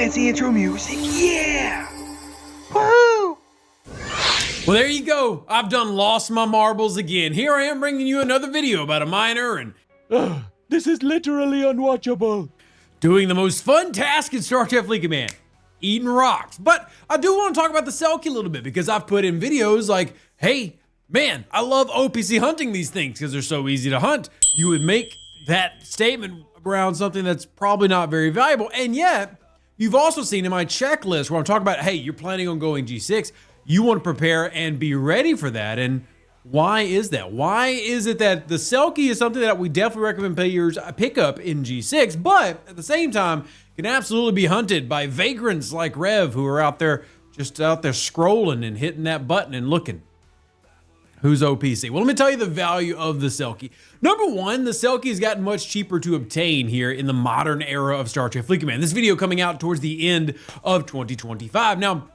fancy intro music. Yeah! Woohoo! Well, there you go. I've done lost my marbles again. Here I am bringing you another video about a miner and This is literally unwatchable. doing the most fun task in Star Trek Fleet Command, eating rocks. But I do want to talk about the Selkie a little bit because I've put in videos like, hey, man, I love OPC hunting these things because they're so easy to hunt. You would make that statement around something that's probably not very valuable. And yet, you've also seen in my checklist where I'm talking about, hey, you're planning on going G6. You want to prepare and be ready for that. And why is that? Why is it that the Selkie is something that we definitely recommend players pick up in G6, but at the same time, can absolutely be hunted by vagrants like Rev who are out there, just out there scrolling and hitting that button and looking. Who's OPC? Well, let me tell you the value of the Selkie. Number one, the Selkie has gotten much cheaper to obtain here in the modern era of Star Trek Fleet Command. This video coming out towards the end of 2025. Now,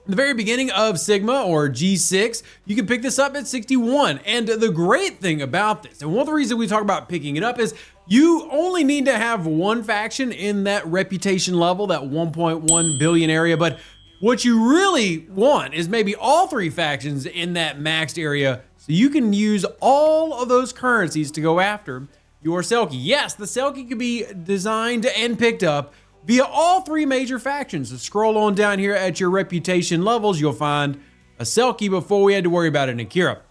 in the very beginning of Sigma or G6, you can pick this up at 61. And the great thing about this, and one of the reasons we talk about picking it up is you only need to have one faction in that reputation level, that 1.1 billion area. But what you really want is maybe all three factions in that maxed area so you can use all of those currencies to go after your Selkie. Yes, the Selkie could be designed and picked up via all three major factions. So scroll on down here at your reputation levels, you'll find a Selkie before we had to worry about an Akira.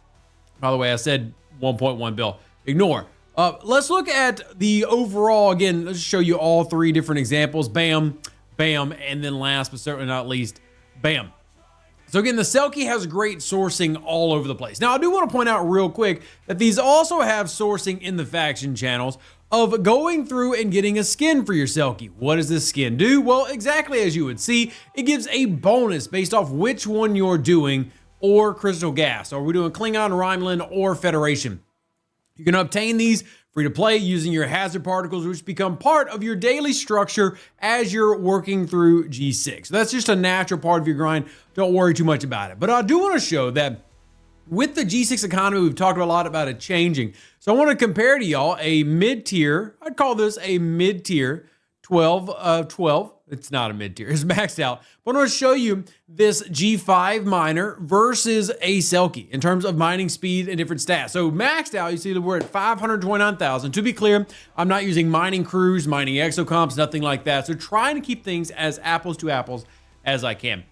By the way, I said 1.1 bill. Ignore. Let's look at the overall, again, let's show you all three different examples. Bam, bam, and then last but certainly not least, bam. So again, the Selkie has great sourcing all over the place. Now, I do want to point out real quick that these also have sourcing in the faction channels of going through and getting a skin for your Selkie. What does this skin do? Well, exactly as you would see, it gives a bonus based off which one you're doing, or Crystal Gas. Are we doing Klingon, Rhineland, or Federation? You can obtain these free to play using your hazard particles, which become part of your daily structure as you're working through G6. So that's just a natural part of your grind. Don't worry too much about it. But I do want to show that with the G6 economy, we've talked a lot about it changing. So I want to compare to y'all a mid-tier, I'd call this a mid-tier 12. It's not a mid-tier, it's maxed out. But I'm going to show you this G5 miner versus a Selkie in terms of mining speed and different stats. So maxed out, you see that we're at 529,000. To be clear, I'm not using mining crews, mining exocomps, nothing like that. So trying to keep things as apples to apples as I can.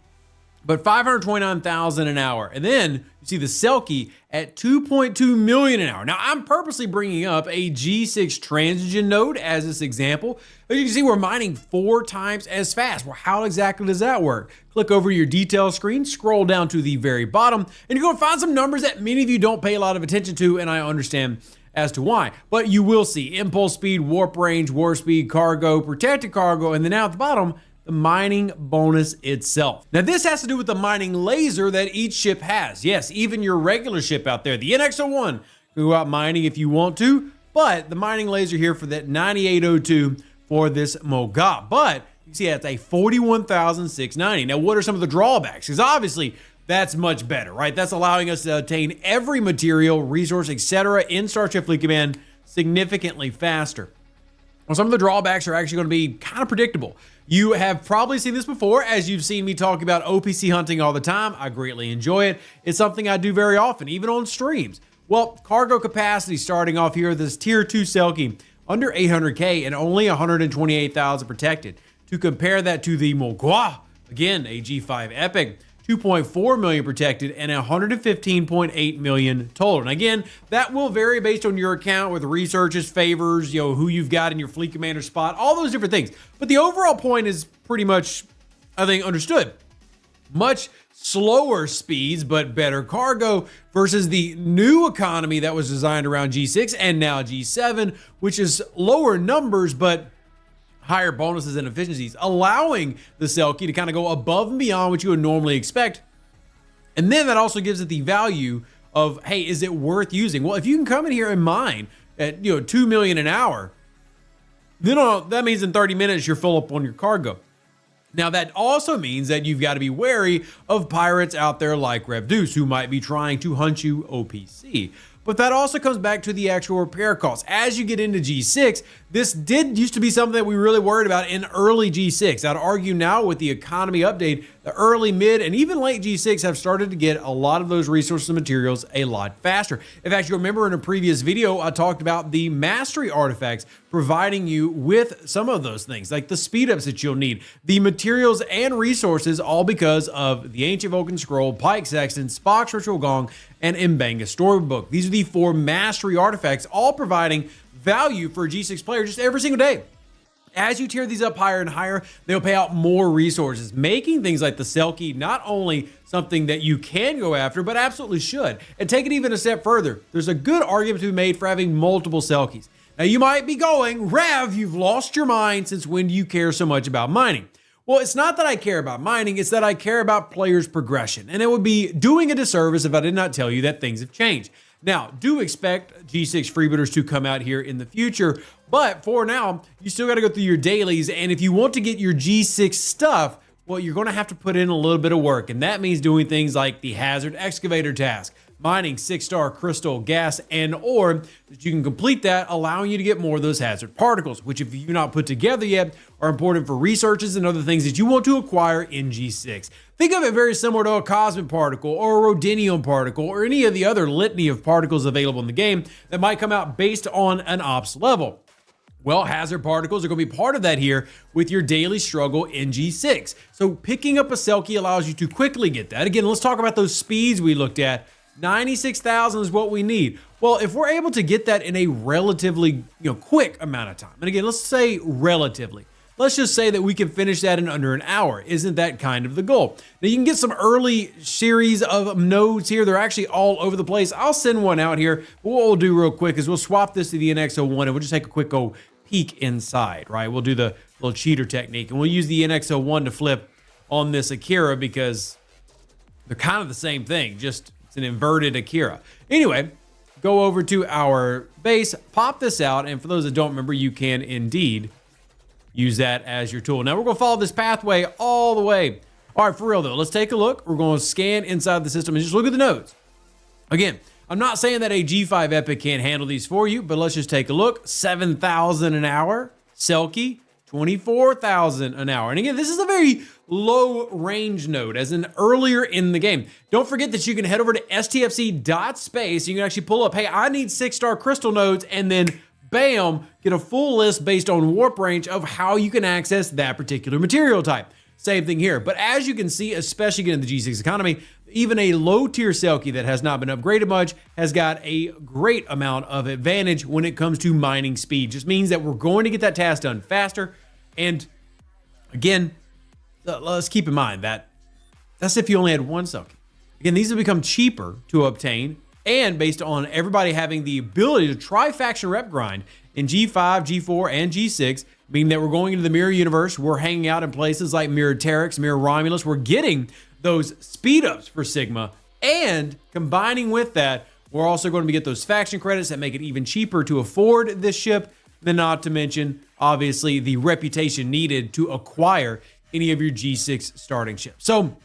But 529,000 an hour. And then you see the Selkie at 2.2 million an hour. Now, I'm purposely bringing up a G6 transition node as this example. As you can see, we're mining 4 times as fast. Well, how exactly does that work? Click over your details screen, scroll down to the very bottom, and you're going to find some numbers that many of you don't pay a lot of attention to, and I understand as to why. But you will see impulse speed, warp range, warp speed, cargo, protected cargo, and then now at the bottom, the mining bonus itself. Now this has to do with the mining laser that each ship has. Yes, even your regular ship out there, the NX-01, can go out mining if you want to, but the mining laser here for that 9802 for this Mowga. But you see that's a 41,690. Now what are some of the drawbacks? Because obviously that's much better, right? That's allowing us to obtain every material, resource, etc. in Star Trek Fleet Command significantly faster. Well, some of the drawbacks are actually going to be kind of predictable. You have probably seen this before, as you've seen me talk about OPC hunting all the time. I greatly enjoy it. It's something I do very often, even on streams. Well, cargo capacity starting off here, this Tier 2 Selkie, under 800K and only 128,000 protected. To compare that to the Mowga, again, a G5 Epic, 2.4 million protected and 115.8 million total. And again, that will vary based on your account with researches, favors, you know, who you've got in your fleet commander spot, all those different things. But the overall point is pretty much, I think, understood. Much slower speeds, but better cargo versus the new economy that was designed around G6 and now G7, which is lower numbers, but higher bonuses and efficiencies, allowing the Selkie to kind of go above and beyond what you would normally expect. And then that also gives it the value of, hey, is it worth using? Well, if you can come in here and mine at 2 million an hour, then that means in 30 minutes you're full up on your cargo. Now that also means that you've got to be wary of pirates out there like Rev Deuce, who might be trying to hunt you OPC. but that also comes back to the actual repair costs. As you get into G6, this did used to be something that we really worried about in early G6. I'd argue now with the economy update, the early, mid, and even late G6 have started to get a lot of those resources and materials a lot faster. In fact, you remember in a previous video, I talked about the mastery artifacts providing you with some of those things, like the speed ups that you'll need, the materials and resources, all because of the Ancient Vulcan Scroll, Pike Sexton, Spock's Ritual Gong, and Mbenga's Storybook. These are the 4 mastery artifacts, all providing value for a G6 player just every single day. As you tier these up higher and higher, they'll pay out more resources, making things like the Selkie not only something that you can go after, but absolutely should. And take it even a step further, there's a good argument to be made for having multiple Selkies. Now you might be going, Rev, you've lost your mind. Since when do you care so much about mining? Well, it's not that I care about mining, it's that I care about players' progression. And it would be doing a disservice if I did not tell you that things have changed. Now, do expect G6 freebooters to come out here in the future, but for now, you still got to go through your dailies. And if you want to get your G6 stuff, well, you're going to have to put in a little bit of work. And that means doing things like the Hazard Excavator task, mining 6-star crystal, gas, and ore, that you can complete that, allowing you to get more of those hazard particles, which if you've not put together yet, are important for researches and other things that you want to acquire in G6. Think of it very similar to a cosmic particle or a rhodinium particle or any of the other litany of particles available in the game that might come out based on an ops level. Well, hazard particles are going to be part of that here with your daily struggle in G6. So picking up a Selkie allows you to quickly get that. Again, let's talk about those speeds we looked at. 96,000 is what we need. Well, if we're able to get that in a relatively quick amount of time, and again, let's say relatively, let's just say that we can finish that in under an hour. Isn't that kind of the goal? Now you can get some early series of nodes here. They're actually all over the place. I'll send one out here. But what we'll do real quick is we'll swap this to the NX01 and we'll just take a quick peek inside, right? We'll do the little cheater technique and we'll use the NX01 to flip on this Akira because they're kind of the same thing, just it's an inverted Akira. Anyway, go over to our base, pop this out, and for those that don't remember, you can indeed use that as your tool. Now we're gonna follow this pathway all the way. All right, for real though, let's take a look. We're gonna scan inside the system and just look at the nodes. Again, I'm not saying that a G5 Epic can't handle these for you, but let's just take a look. 7,000 an hour, Selkie, 24,000 an hour. And again, this is a very low range node, as in earlier in the game. Don't forget that you can head over to stfc.space. You can actually pull up, hey, I need 6-star crystal nodes, and then bam, get a full list based on warp range of how you can access that particular material type. Same thing here. But as you can see, especially in the G6 economy, even a low tier Selkie that has not been upgraded much has got a great amount of advantage when it comes to mining speed. Just means that we're going to get that task done faster. And again, let's keep in mind that that's if you only had one Selkie. Again, these have become cheaper to obtain, and based on everybody having the ability to try faction rep grind in G5, G4, and G6, meaning that we're going into the mirror universe, we're hanging out in places like Mirror Terex, Mirror Romulus, we're getting those speed ups for Sigma, and combining with that, we're also going to get those faction credits that make it even cheaper to afford this ship, then not to mention, obviously, the reputation needed to acquire any of your G6 starting ships. So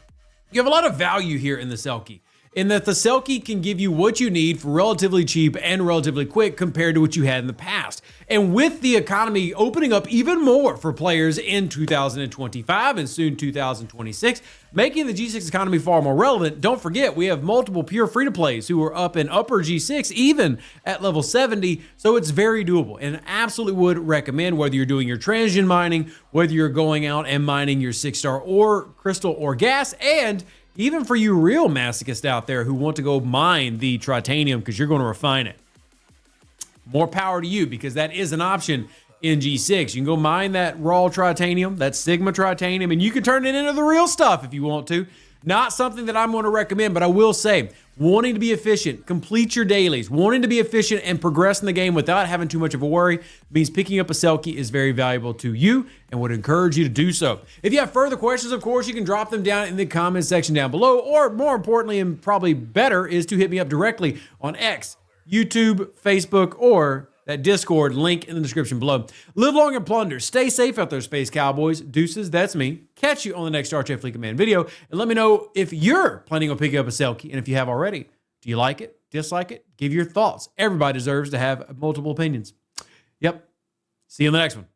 you have a lot of value here in the Selkie, in that the Selkie can give you what you need for relatively cheap and relatively quick compared to what you had in the past. And with the economy opening up even more for players in 2025 and soon 2026, making the G6 economy far more relevant, don't forget we have multiple pure free-to-plays who are up in upper G6, even at level 70, so it's very doable and absolutely would recommend, whether you're doing your transgen mining, whether you're going out and mining your 6-star ore, crystal, or gas, and even for you real masochists out there who want to go mine the tritanium because you're going to refine it. More power to you, because that is an option in G6. You can go mine that raw tritanium, that Sigma tritanium, and you can turn it into the real stuff if you want to. Not something that I'm going to recommend, but I will say, wanting to be efficient, complete your dailies, wanting to be efficient and progress in the game without having too much of a worry means picking up a Selkie is very valuable to you and would encourage you to do so. If you have further questions, of course, you can drop them down in the comment section down below, or more importantly, and probably better, is to hit me up directly on X, YouTube, Facebook, or that Discord link in the description below. Live long and plunder. Stay safe out there, Space Cowboys. Deuces, that's me. Catch you on the next Star Trek Fleet Command video, and let me know if you're planning on picking up a Selkie, and if you have already, Do you like it? Dislike it? Give your thoughts. Everybody deserves to have multiple opinions. Yep. See you in the next one.